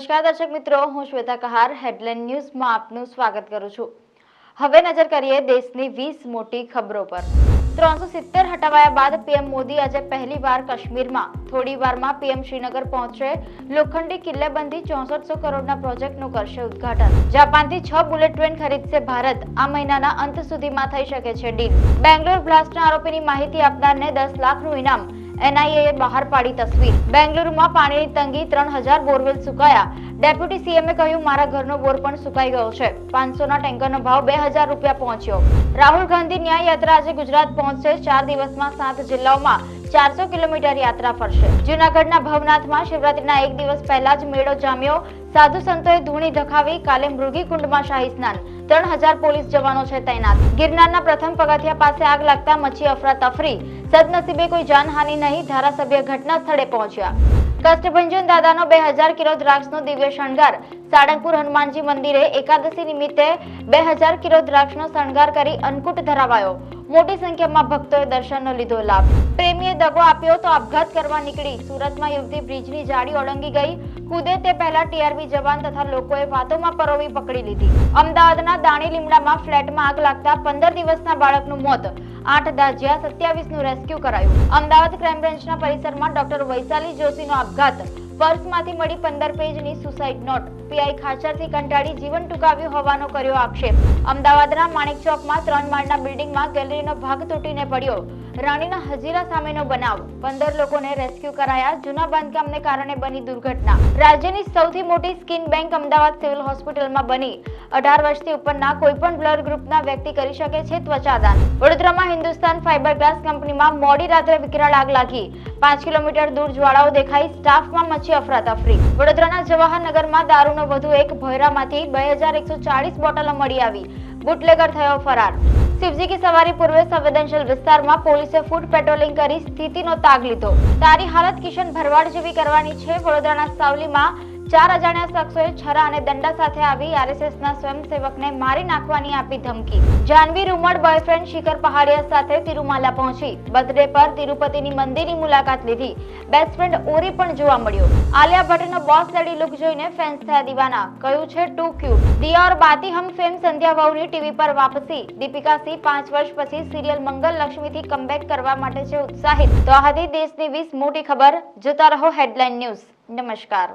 નમસ્કાર દર્શક મિત્રો, હું શ્વેતા કહાર હેડલાઇન ન્યૂઝમાં આપનું સ્વાગત કરું છું। હવે નજર કરીએ દેશની 20 મોટી ખબરો પર। 370 હટાવાયા બાદ પીએમ મોદી આજે પહેલીવાર કાશ્મીરમાં। થોડી વારમાં પીએમ શ્રીનગર પહોંચશે। લોખંડી કિલ્લેબંધી 6400 કરોડના પ્રોજેક્ટનું કરશે ઉદ્ઘાટન। જાપાનથી 6 બુલેટ ટ્રેન ખરીદશે ભારત। આ મહિનાના અંત સુધીમાં થઈ શકે છે ડીલ। બેંગ્લોર બ્લાસ્ટના આરોપીની માહિતી આપનારને 10 લાખનું ઇનામ। એનઆઈએ બહાર પાડી તસવીર। બેંગલુરુમાં પાણીની તંગી, 3000 બોરવેલ સુકાયા। ડેપ્યુટી સીએમએ કહ્યું, મારા ઘરનો બોર પણ સુકાઈ ગયો છે। 500ના ટેન્કરનો ભાવ 2000 રૂપિયા પહોંચ્યો। રાહુલ ગાંધી ન્યાય યાત્રા આજે ગુજરાત પહોંચશે। 4 દિવસમાં 7 જિલ્લાઓમાં 400 કિલોમીટર યાત્રા ફરશે। જૂનાગઢના ભવનાથમાં શિવરાત્રીના એક દિવસ પહેલા જ મેળો જામ્યો। સાધુ સંતોએ ધૂણી ધખાવી। કાલે મૃગી કુંડમાં શાહી સ્નાન। 3000 પોલીસ જવાનો છે તૈનાત। ગિરનારના પ્રથમ પગથિયા પાસે આગ લાગતા મચી અફરાતફરી। સદનસીબે કોઈ જાનહાનિ નહીં। ધારાસભ્ય ઘટના સ્થળે પહોંચ્યા। કષ્ટભંજન દાદાનો 2000 કિલો દ્રાક્ષનો દિવ્ય શણગાર। સાળંગપુર હનુમાનજી મંદિરે એકાદશી નિમિત્તે 2000 કિલો દ્રાક્ષનો શણગાર કરી અન્નકૂટ ધરાવાયો। મોટી સંખ્યામાં ભક્તોએ દર્શનનો લીધો લાભ। પ્રેમીએ દગો આપ્યો તો આપઘાત કરવા નીકળી। સુરતમાં યુવતી બ્રિજની જાળી ઓળંગી ગઈ। કૂદે તે પહેલા ટીઆરબી જવાન તથા લોકોએ વાતોમાં પરોવી પકડી લીધી। અમદાવાદના દાણી લીમડામાં ફ્લેટમાં આગ લાગતા 15 દિવસના બાળકનું મોત। 8 દાઝ્યા, 27નું રેસ્ક્યુ કરાયું। અમદાવાદ ક્રાઇમ બ્રાન્ચના પરિસરમાં ડોક્ટર વૈશાલી જોશીનો આપઘાત। પર્સમાંથી મળી 15 પેજની સુસાઇડ નોટ। પીઆઈ ખાચરથી કંટાળી જીવન ટૂંકાવ્યું હોવાનો કર્યો આક્ષેપ। અમદાવાદના માણેક ચોકમાં 3 માળના બિલ્ડિંગમાં ગેલેરીનો ભાગ તૂટીને પડ્યો। રાણીના હજીરા સામેનો બનાવ। 15 લોકોને રેસ્ક્યુ કરાયા। જૂના બાંધકામને કારણે બની દુર્ઘટના। રાજ્યની સૌથી મોટી સ્કિન બેંક અમદાવાદ સિવિલ હોસ્પિટલમાં બની। 18 વર્ષથી ઉપરના કોઈપણ બ્લડ ગ્રુપના વ્યક્તિ કરી શકે છે ત્વચાદાન। વડોદરામાં હિન્દુસ્તાન ફાઇબરગ્લાસ કંપનીમાં મોડી રાત્રે વિકરાળ આગ લાગી। 5 કિલોમીટર દૂર જ્વાળાઓ દેખાઈ। સ્ટાફમાં મચી અફરાતફરી। વડોદરાના જવાહરનગરમાં દારૂનો વધુ એક ભોયરામાંથી 2140 બોટલો મળી આવી। બુટલેગર થયો ફરાર। શિવજી की सवारी पूर्वे संवेदनशील विस्ताરમાં પોલીસે ફૂટ પેટ્રોલિંગ કરી સ્થિતિનો તાગ લીધો। તારી હાલત કિશન ભરવાડ જેવી કરવાની છે। વડોદરાના સાવલીમાં 4 અજાણ્યા શખ્સોએ છરા અને દંડા સાથે આવી આરએસએસના સ્વયંસેવકને મારી નાખવાની આપી ધમકી। જાનવી રૂમર્ડ બોયફ્રેન્ડ શિખર પહાડિયા સાથે તિરુમાલા પહોંચી। બર્થડે પર તિરુપતિની મંદિરની મુલાકાત લીધી। બેસ્ટ ફ્રેન્ડ ઓરી પણ જોવા મળ્યો। આલિયા ભટ્ટનો બોસ લેડી લુક જોઈને ફેન્સ થયા દીવાના। કહ્યું છે ટુ ક્યુટ। દિયા और बाती हम फेम સંધ્યા વહુની ટીવી પર વાપસી। દીપિકા સિંહ 5 વર્ષ પછી સિરિયલ મંગલ લક્ષ્મીથી કમબેક કરવા માટે છે ઉત્સાહિત। તો આ હતી દેશની 20 મોટી ખબર। જોતા રહો હેડલાઇન ન્યૂઝ। નમસ્કાર।